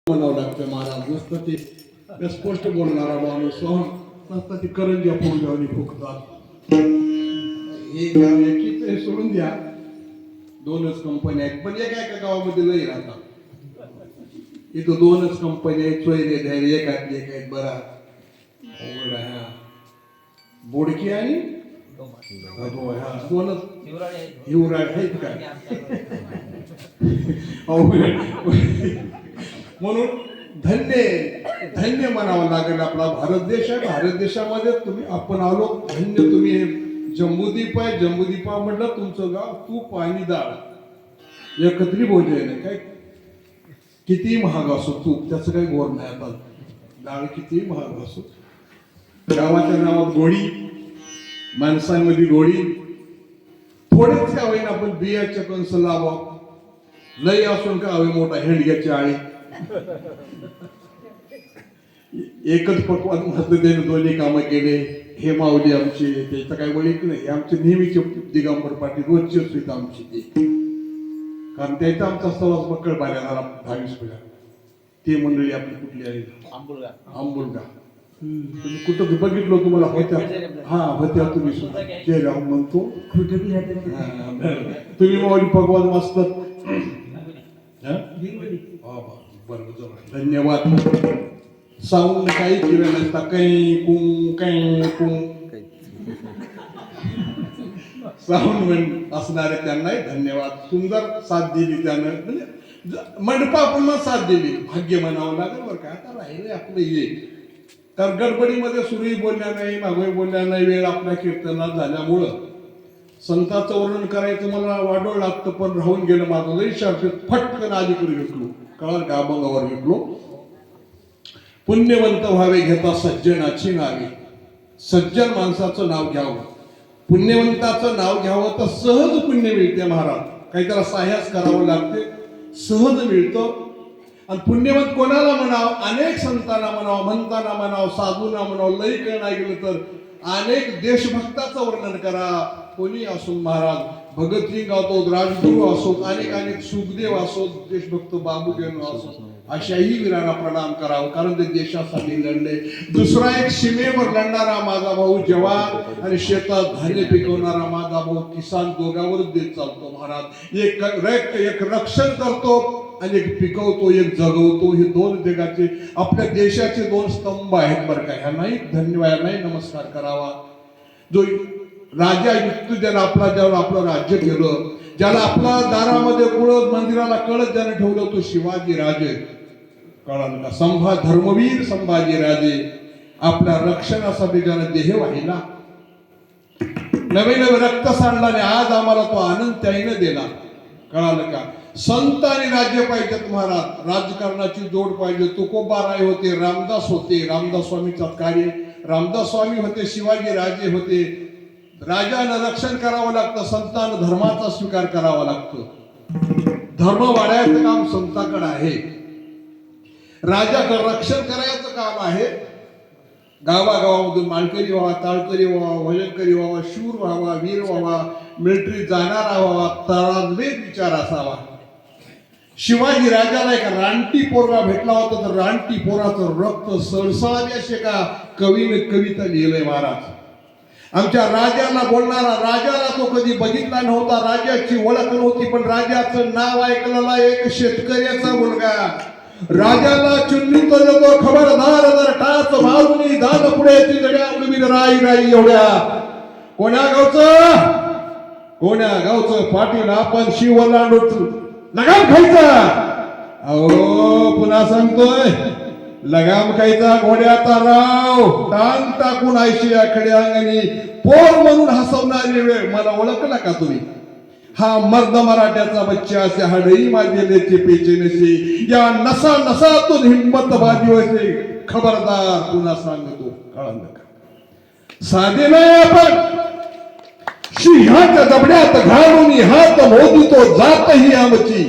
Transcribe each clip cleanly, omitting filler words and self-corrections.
म्हणावं लागतं महाराज. नुसतं ते स्पष्ट बोलणारा माणूस नसतं ते करंज्या पोरगावनी फुकतात. हे गाव एकीच आहे, सोडून द्या. दोनच कंपन्या आहेत, पण एका एका गावामध्ये लई राहतात. इथं दोनच कंपन्या आहेत, सोयरे धैर्य एकात एक आहेत. बरा अवघड आहे. बोडकी आणि दोनच हिवराड आहेत काय. म्हणून धन्य धन्य म्हणावं लागेल आपला भारत देश आहे. भारत देशामध्ये तुम्ही आपण आलो धन्य. तुम्ही हे जम्बूद्वीप आहे. जम्बूद्वीपा म्हटलं तुमचं गाव तूप आणि डाळ एकत्री भोजन आहे. काय किती महाग असो तूप, त्याचं काही गोड नाही. आता डाळ किती महाग असो, गावाच्या नावात गोडी, माणसांमध्ये गोडी. थोडेच का होईना आपण बियाच्या कंस लावा. लई असून का हवे मोठा हेंडग्याची आळी. एकच पकवान म्हटलं त्याने दोन्ही कामं केले. हे माऊली आमची, त्याचं काय वळीक नाही. आमचे नेहमीचे दिगंबर पाटील रोजचे सुद्धा आमची ते, कारण त्याचा आमचा सवास बक्कळ बाऱ्याला 22 पिढ्या. ते मंडळी आपली कुठली आहे? आंबुलगा. तुम्ही कुठं बघितलं तुम्हाला होत्या? हा होत्या तुम्ही सुद्धा चेहऱ्यावर म्हणतो. तुम्ही माऊली भगवान मस्त. धन्यवाद. साऊंड काही केलं नसता. काही कुं काही कुं साऊंड असणारे त्यांनाही धन्यवाद. सुंदर साथ दिली त्यानं, म्हणजे मंडपाप्रमाणे साथ दिली. भाग्य म्हणावं लागेल बरं का. आता राहिले आपलं ये, कारण गडबडीमध्ये सुरूही बोलल्या नाही, मागोही बोलल्या नाही. वेळ आपल्या कीर्तनात झाल्यामुळं संतांचं वर्णन करायचं मला वाढवं लागतं, पण राहून गेलं माझं. लई शार्पीत फटकन अलीकडे घेतलो, कळलं का, अभंगावर घेतलो. पुण्यवंत व्हावे घेता सज्जनाची नावे. सज्जन माणसाचं नाव घ्यावं, पुण्यवंताचं नाव घ्यावं तर सहज पुण्य मिळते महाराज. काही त्याला साह्यास करावं लागते, सहज मिळतं. आणि पुण्यवंत कोणाला म्हणावं? अनेक संतांना म्हणावं, म्हणताना म्हणावं, साधूंना म्हणावं. लई कळणार गेलं तर अनेक देशभक्ताचं वर्णन करा. कोणी असो महाराज, भगतसिंग असोत, राजगुरू असोत, अनेक सुखदेव असोत, देशभक्त बाबूजन असोत, अशाही वीरांना प्रणाम करावं, कारण ते देशासाठी लढले. दुसरा एक सीमेवर लढणारा माझा भाऊ जवान आणि शेतात धान्य पिकवणारा माझा भाऊ किसान, दोघांवरच देत चालतो महाराज. एक रक्षण करतो आणि एक पिकवतो, एक जगवतो. हे दोन जगाचे, आपल्या देशाचे दोन स्तंभ आहेत बरं का. ह्या नाही धन्यवाद, नाही नमस्कार करावा. जो राजा युक्त, ज्याला आपलं राज्य केलं, ज्याला आपल्या दारामध्ये कुळत मंदिराला कळत ज्याने ठेवलं, तो शिवाजी राजे. कळलं का? धर्मवीर संभाजी राजे आपल्या रक्षणासाठी ज्याने देह वाहिला, नवीन रक्त सांडला, आणि आज आम्हाला तो आनंद त्याने दिला. कळालं का? संत आणि राज्य पाहिजेत महाराज. राजकारणाची जोड पाहिजे. तुकोबाराय होते, रामदास होते, रामदास स्वामीचा कार्य, रामदास स्वामी होते, शिवाजी राजे होते. राजानं रक्षण करावं लागतं, संतांना धर्माचा स्वीकार करावा लागतो. धर्म वाढायचं काम संतांकडे आहे, राजाकडे रक्षण करायचं काम आहे. गावागावामधून माळकरी व्हावा, ताळकरी व्हावा, भजनकरी व्हावा, शूर व्हावा, वीर व्हावा, मिलिटरी जाणारा व्हावा, तराजवेद विचार असावा. शिवाजी राजाला एक रानटी पोरगा भेटला होता, तर रानटी पोराचं रक्त सळसळावे असे का कवीने कविता लिहिलंय महाराज. आमच्या राजाला बोलणारा, राजाला तो कधी बघितला नव्हता, राजाची ओळख नव्हती, पण राजाचं नाव ऐकलेला एक शेतकऱ्याचा मुलगा. राजाला चुन्नी तो खबरदार, जर टाच मारून दान पुढे तिजड्या उडवीन राई राई एवढ्या. कोण्या गावचं पाटील आपण शिव ओलांडून लगाम खायचा. अहो पुन्हा सांगतोय, लगाम खायचा घोड्याचा राव, टांग टाकून आयशी आखडे अंगणी, पोर म्हणून हसवणारी वेळ. मला ओळखला का तुम्ही? हा मर्द मराठ्याचा बच्चा असे, हाडही माझे पेचे नसे, या नसा नसातून हिंमत बाजी होते. खबरदार पुन्हा सांगतो. कळलं का? साधे नाही आपण, सिंहाच्या जबड्यात घालून हात मोदितो जात ही आमची.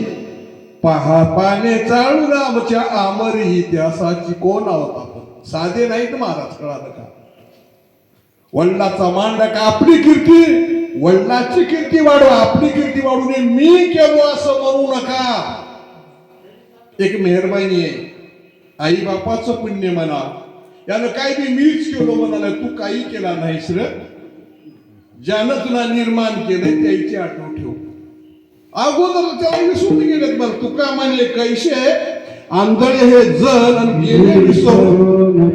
पहा पाने चाळून आमच्या आमरही त्यासाची. कोण आहोत आपण? साधे नाहीत महाराज. कळालं का? वडिलाचा मांडका आपली कीर्ती, वडिलाची कीर्ती वाढवा, आपली कीर्ती वाढू नये. मी केलो असं म्हणू नका. एक मेहरबानी आहे, आई बापाचं पुण्य म्हणा, यानं काय बी मीच केलो म्हणाला, तू काही केला नाहीस रे. ज्यानं तुला निर्माण केलंय त्याची आठवण ठेव. अगोदर त्याला विसरून गेलेत बरं. तुका म्हणले कैसे आंधळे हे जल आणि गेले विसरून.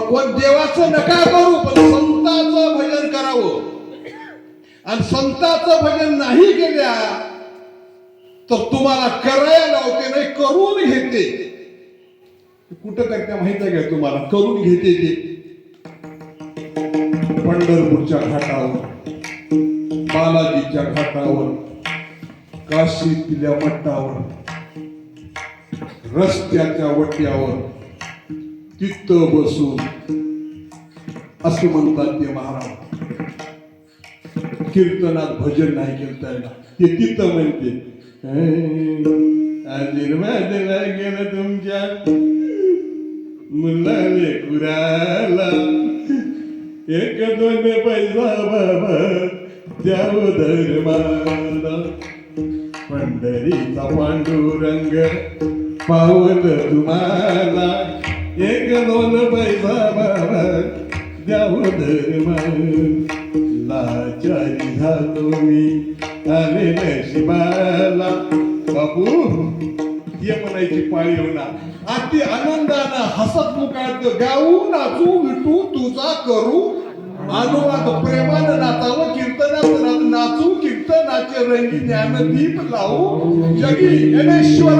कोण देवाचं नका करू, पण संतांचं भजन करावं. आणि संतांचं भजन नाही केल्या तर तुम्हाला करायला लावते, नाही करून घेते. कुठं त्या माहिती आहे का तुम्हाला? करून घेते ते पंढरपूरच्या घाटावर, बालाजीच्या घाटावर, काशीतल्या मठावर, रस्त्याच्या वट्यावर तिथं बसून असं म्हणतात ते महाराज. कीर्तनात भजन नाही केलं त्याला, ते तिथं म्हणते गेलं तुमच्या मुलाने कुराला, एक दोन पैसा बाबा द्याव धर्माला. पंढरीचा पांडुरंग पावत तुम्हाला, एक दोन पैसा बाबा द्याव धर्माला. लाचारी झालो मी आले नशिबाला. बापू ये म्हणायची पाळी होणार. अति आनंदानं हसत मुखात गाऊ नाचू विटू तुझा करू अनुवाद. प्रेमानं नाचावं, कीर्तनात नाचू, कीर्तनाचे रंगी ज्ञानदीप लावू. जगी गणेश्वर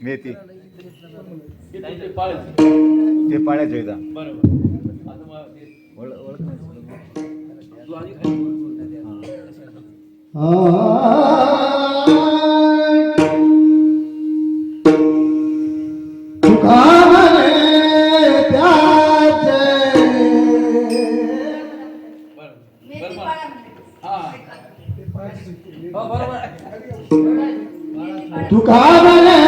मेथी ते पाण्याचे एकदा तुका म्हणे